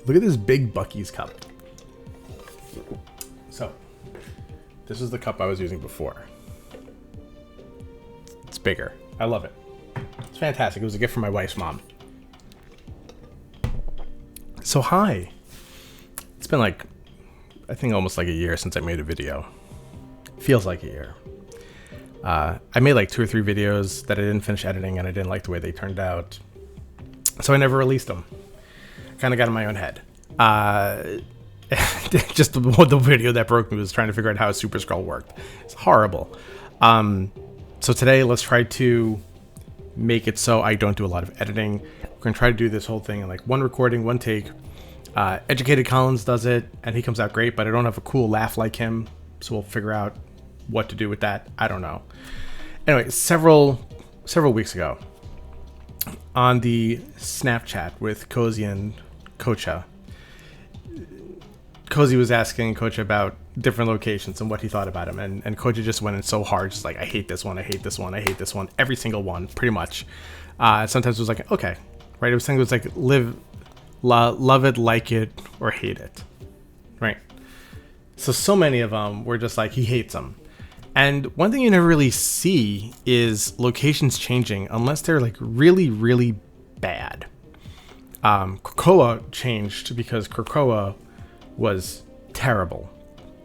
Look at this big Bucky's cup. So, this is the cup I was using before. It's bigger. I love it. It's fantastic. It was a gift from my wife's mom. So hi. It's been like, I think almost like a year since I made a video. Feels like a year. I made like 2 or 3 videos that I didn't finish editing and I didn't like the way they turned out. So I never released them. Kind of got in my own head. Just the video that broke me was trying to figure out how a Super Scroll worked. It's horrible. So today let's try to make it so I don't do a lot of editing. We're going to try to do this whole thing in like one recording, one take. Educated Collins does it and he comes out great, but I don't have a cool laugh like him. So we'll figure out what to do with that. I don't know. Anyway, several weeks ago on the Snapchat with Cozy and Kocha, Cozy was asking Kocha about different locations and what he thought about them, and Kocha just went in so hard, just like, I hate this one, I hate this one, I hate this one, every single one, pretty much. Sometimes it was like, okay, right? It was saying it was like love it, like it, or hate it, right? So many of them were just like, he hates them. And one thing you never really see is locations changing unless they're like really, really bad. Krakoa changed because Krakoa was terrible.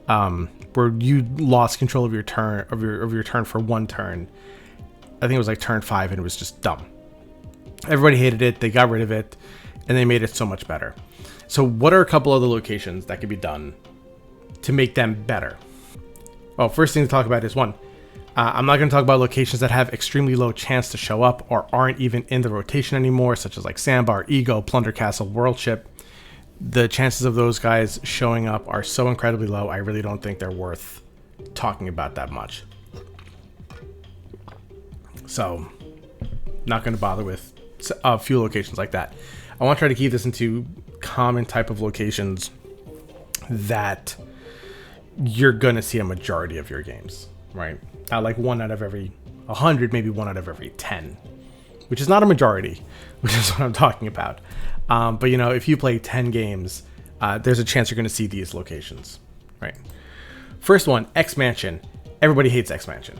Where you lost control of your turn of your turn for one turn. I think it was like turn 5 and it was just dumb. Everybody hated it, they got rid of it, and they made it so much better. So what are a couple other locations that could be done to make them better? Well, first thing to talk about is one. I'm not going to talk about locations that have extremely low chance to show up or aren't even in the rotation anymore, such as like Sandbar, Ego, Plunder Castle, World Ship. The chances of those guys showing up are so incredibly low, I really don't think they're worth talking about that much. So, not going to bother with a few locations like that. I want to try to keep this into common type of locations that you're going to see a majority of your games, right? Not like 1 out of every 100, maybe 1 out of every 10, which is not a majority, which is what I'm talking about. But you know, if you play 10 games, there's a chance you're going to see these locations, right? First one, X-Mansion. Everybody hates X-Mansion,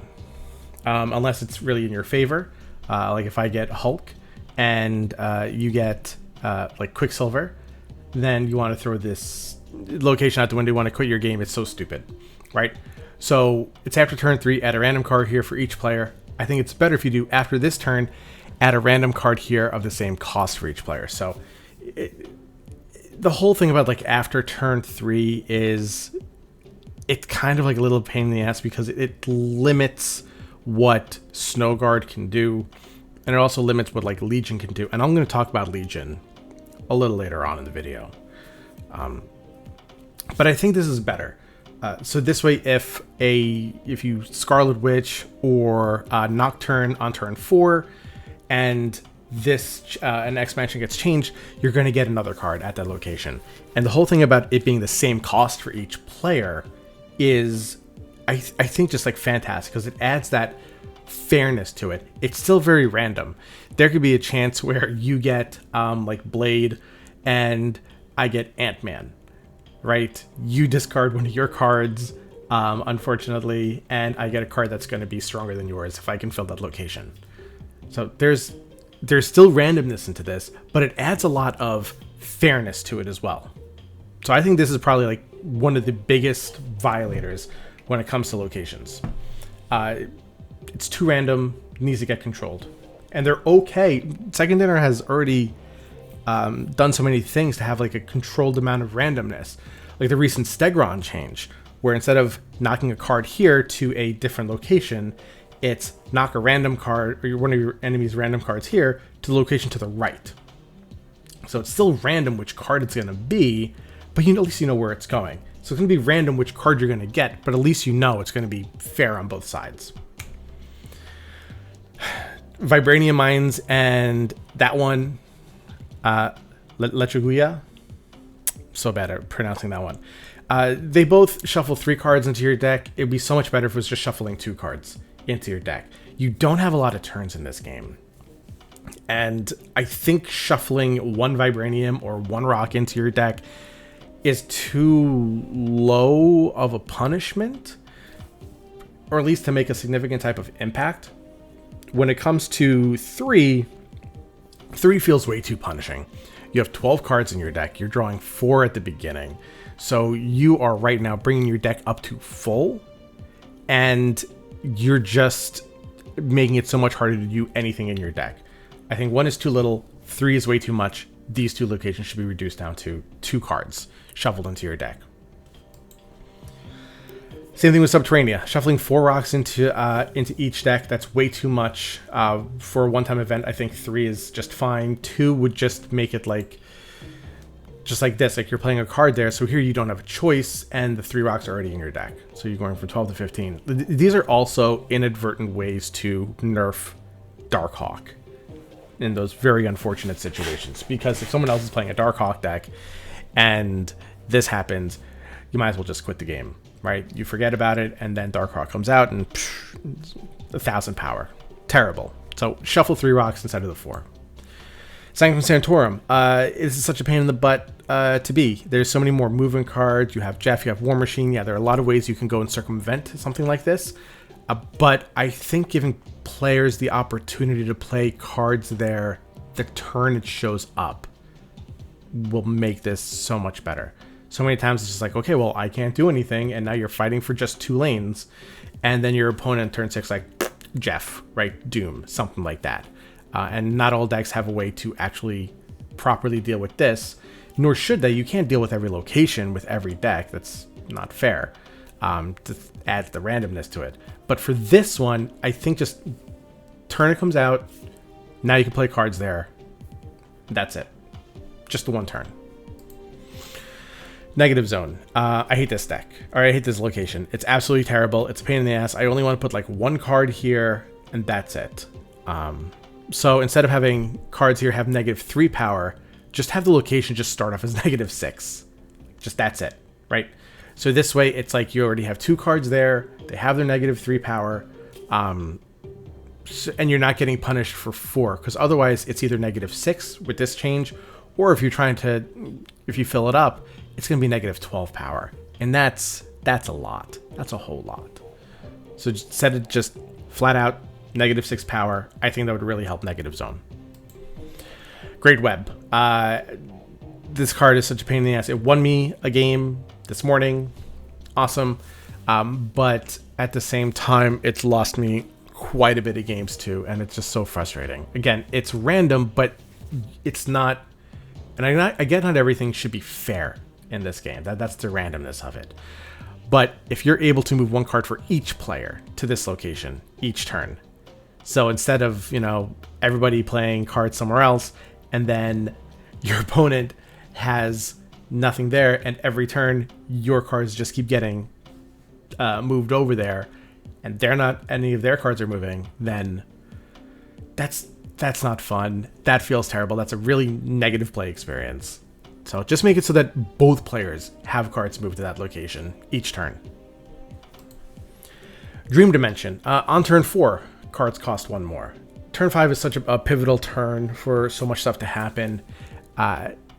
unless it's really in your favor. Like if I get Hulk and you get like Quicksilver, then you want to throw this location out the window, you want to quit your game. It's so stupid, right? So it's after turn 3, add a random card here for each player. I think it's better if you do after this turn, add a random card here of the same cost for each player. So the whole thing about like after turn 3 is it's kind of like a little pain in the ass because it limits what Snowguard can do, and it also limits what like Legion can do. And I'm going to talk about Legion a little later on in the video. But I think this is better. So this way, if you Scarlet Witch or Nocturne on turn 4, and this an X-Mansion gets changed, you're going to get another card at that location. And the whole thing about it being the same cost for each player is, I think, just like fantastic because it adds that fairness to it. It's still very random. There could be a chance where you get like Blade, and I get Ant-Man. Right, you discard one of your cards, unfortunately, and I get a card that's going to be stronger than yours if I can fill that location. So there's still randomness into this, but it adds a lot of fairness to it as well. So I think this is probably like one of the biggest violators when it comes to locations. It's too random, needs to get controlled, and they're okay. Second Dinner has already done so many things to have like a controlled amount of randomness, like the recent Stegron change, where instead of knocking a card here to a different location, it's knock a random card or one of your enemy's random cards here to the location to the right. So it's still random which card it's going to be, but at least you know where it's going. So it's going to be random which card you're going to get, but at least you know it's going to be fair on both sides. Vibranium Mines and that one, Lechuguya, so bad at pronouncing that one. They both shuffle 3 cards into your deck. It'd be so much better if it was just shuffling 2 cards into your deck. You don't have a lot of turns in this game. And I think shuffling one vibranium or one rock into your deck is too low of a punishment, or at least to make a significant type of impact. When it comes to 3 feels way too punishing. You have 12 cards in your deck. You're drawing 4 at the beginning. So you are right now bringing your deck up to full, and you're just making it so much harder to do anything in your deck. I think 1 is too little, 3 is way too much. These 2 locations should be reduced down to 2 cards shuffled into your deck. Same thing with Subterrania. Shuffling 4 rocks into each deck, that's way too much for a one-time event. I think 3 is just fine. 2 would just make it like, just like this, like you're playing a card there. So here you don't have a choice, and the 3 rocks are already in your deck. So you're going from 12 to 15. These are also inadvertent ways to nerf Darkhawk in those very unfortunate situations. Because if someone else is playing a Darkhawk deck and this happens, you might as well just quit the game, right? You forget about it, and then Darkhawk comes out and 1,000 power. Terrible. So shuffle 3 rocks instead of the 4. Sanctum Sanctorum. This is such a pain in the butt to be. There's so many more movement cards. You have Jeff, you have War Machine. Yeah, there are a lot of ways you can go and circumvent something like this. But I think giving players the opportunity to play cards there the turn it shows up will make this so much better. So many times it's just like, okay, well, I can't do anything, and now you're fighting for just 2 lanes, and then your opponent turn 6 like Jeff, right? Doom, something like that. And not all decks have a way to actually properly deal with this, nor should they. You can't deal with every location with every deck. That's not fair. To add the randomness to it. But for this one, I think just turn it comes out, now you can play cards there. That's it. Just the 1 turn. Negative Zone. I hate this deck. Or I hate this location. It's absolutely terrible. It's a pain in the ass. I only want to put like 1 card here, and that's it. So instead of having cards here have -3 power, just have the location just start off as -6. Just that's it, right? So this way, it's like you already have 2 cards there. They have their -3 power, and you're not getting punished for 4, because otherwise it's either -6 with this change, or if you fill it up, it's going to be -12 power, and that's a lot. That's a whole lot. So set it just flat out -6 power. I think that would really help Negative Zone. Great Web. This card is such a pain in the ass. It won me a game this morning. Awesome. But at the same time, it's lost me quite a bit of games too, and it's just so frustrating. Again, it's random, but it's not... And I get not everything should be fair in this game. That's the randomness of it. But if you're able to move 1 card for each player to this location each turn, so instead of, everybody playing cards somewhere else, and then your opponent has nothing there, and every turn your cards just keep getting moved over there, and any of their cards are moving, then that's not fun. That feels terrible. That's a really negative play experience. So just make it so that both players have cards moved to that location each turn. Dream Dimension. On turn 4, cards cost 1 more. Turn 5 is such a pivotal turn for so much stuff to happen.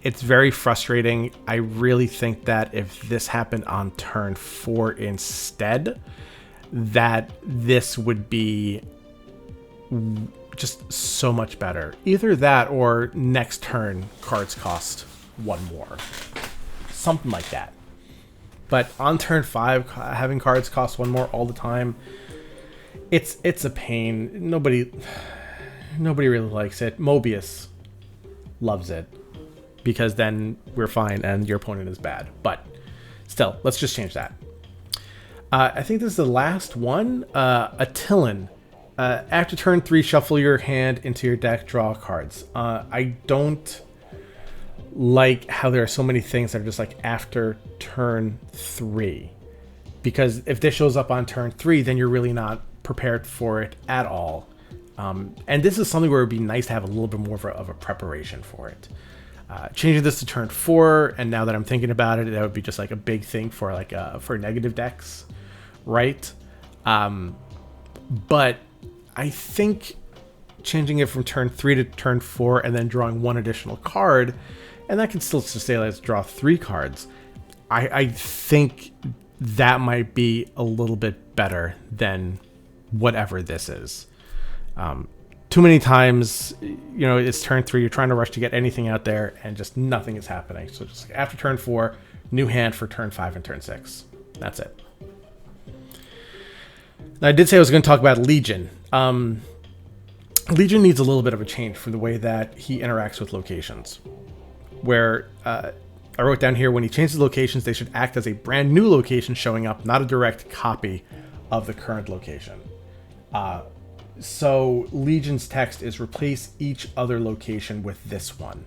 It's very frustrating. I really think that if this happened on turn 4 instead, that this would be just so much better. Either that or next turn cards cost 1 more. Something like that. But on turn 5, having cards cost 1 more all the time, it's a pain. Nobody really likes it. Mobius loves it, because then we're fine and your opponent is bad. But still, let's just change that. I think this is the last one. A Tillin. After turn 3, shuffle your hand into your deck, draw cards. I don't like how there are so many things that are just like after turn 3. Because if this shows up on turn 3, then you're really not prepared for it at all. And this is something where it would be nice to have a little bit more of a preparation for it. Changing this to turn 4, and now that I'm thinking about it, that would be just like a big thing for like for negative decks, right? But I think changing it from turn 3 to turn 4 and then drawing 1 additional card, and that can still say let's draw 3 cards. I think that might be a little bit better than whatever this is. Too many times, it's turn 3, you're trying to rush to get anything out there, and just nothing is happening. So just after turn 4, new hand for turn 5 and turn 6. That's it. Now, I did say I was going to talk about Legion. Legion needs a little bit of a change from the way that he interacts with locations. Where I wrote down here, when he changes locations, they should act as a brand new location showing up, not a direct copy of the current location. So Legion's text is replace each other location with this one.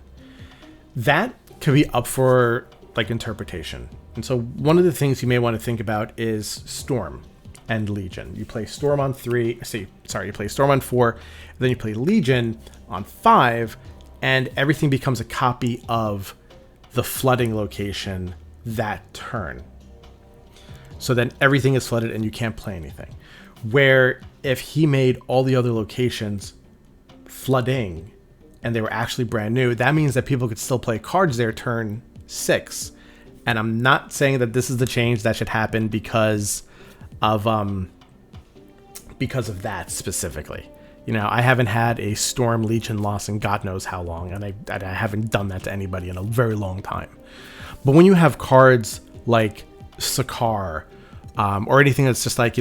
That could be up for interpretation. And so one of the things you may want to think about is Storm and Legion. You play Storm on 3, you play Storm on 4, then you play Legion on 5, and everything becomes a copy of the flooding location that turn. So then everything is flooded and you can't play anything. Where if he made all the other locations flooding and they were actually brand new, that means that people could still play cards there turn 6. And I'm not saying that this is the change that should happen because of that specifically. I haven't had a Storm Legion loss in God knows how long, and I haven't done that to anybody in a very long time. But when you have cards like Sakar, or anything that's just at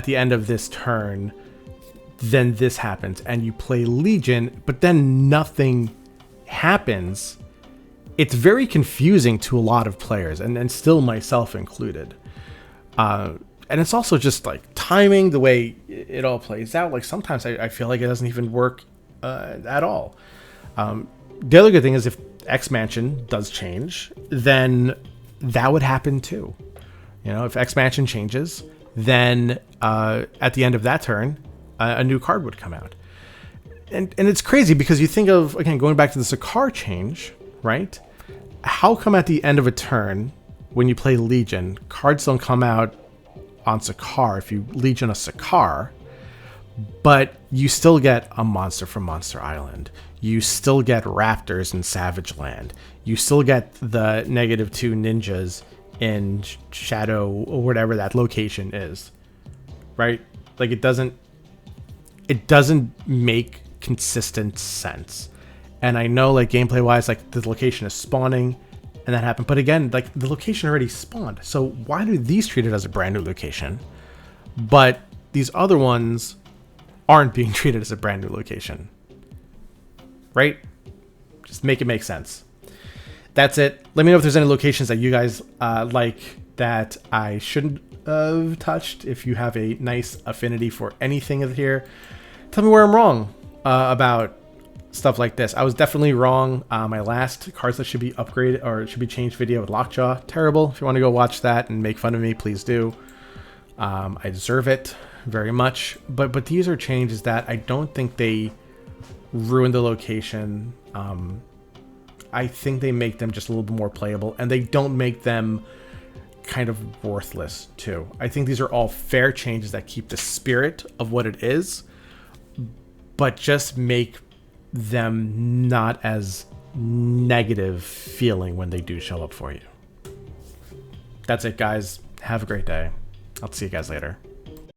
the end of this turn, then this happens, and you play Legion, but then nothing happens, it's very confusing to a lot of players, and still myself included. And it's also just timing, the way it all plays out. Sometimes I feel like it doesn't even work at all. The other good thing is if X Mansion does change, then that would happen too. If X Mansion changes, then at the end of that turn, a new card would come out. And it's crazy because you think of, again, going back to the Sakar change, right? How come at the end of a turn, when you play Legion, cards don't come out on Sakar if you Legion a Sakar, but you still get a monster from Monster Island. You still get raptors in Savage Land. You still get the -2 ninjas in Shadow or whatever that location is, right? It doesn't make consistent sense. And I know gameplay wise, the location is spawning and that happened. But again, the location already spawned. So why do these treat it as a brand new location, but these other ones aren't being treated as a brand new location? Right? Just make it make sense. That's it. Let me know if there's any locations that you guys like that I shouldn't have touched. If you have a nice affinity for anything in here, tell me where I'm wrong about stuff like this. I was definitely wrong. My last cards that should be upgraded or should be changed video with Lockjaw, terrible. If you want to go watch that and make fun of me, please do. I deserve it very much. But these are changes that I don't think they ruin the location. I think they make them just a little bit more playable, and they don't make them kind of worthless too. I think these are all fair changes that keep the spirit of what it is, but just make them not as negative feeling when they do show up for you. That's it, guys. Have a great day. I'll see you guys later.